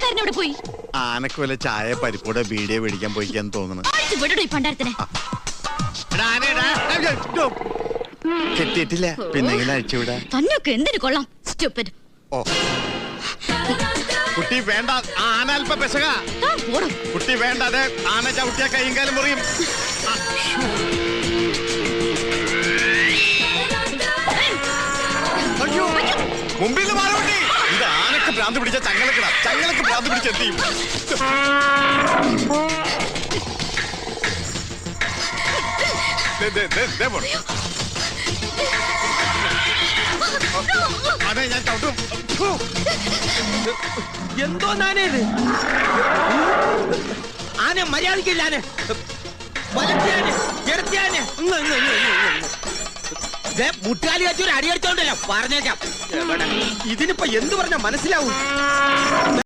ആനക്കാരനോട് പോയി? ആനക്ക് വല്ല ചായ പരിപ്പൂടെ ബീഡിയെ മേടിക്കാൻ പോയിക്കാന്ന് തോന്നുന്നു. കെട്ടിയിട്ടില്ല, പിന്നെ ഇങ്ങനെ അഴിച്ചുവിടാ. തന്നൊക്കെ എന്തിനു കൊള്ളാം. ഓ കുട്ടി വേണ്ട, ആന അല്പ പെശക. കുട്ടി വേണ്ട, അതെ ആന ചവിട്ടിയ കൈയും കാലും മുറിയും. അയ്യോ മുമ്പിൽ മാറുണ്ടി. ഇത് ആനക്ക് ഭ്രാന്ത് പിടിച്ച ചങ്ങലക്കിട, ചങ്ങലക്ക് ഭ്രാന്ത് പിടിച്ചെത്തി. അതെ ഞാൻ ചവിട്ടും. എന്തോ നാനേത് ആന മര്യാദക്കില്ല. ആന മുട്ടുകാലി വെച്ചൊരു അടിയടിച്ചോണ്ടല്ലോ പറഞ്ഞേക്കാം. ഇതിനിപ്പോ എന്ത് പറഞ്ഞാ മനസ്സിലാവും?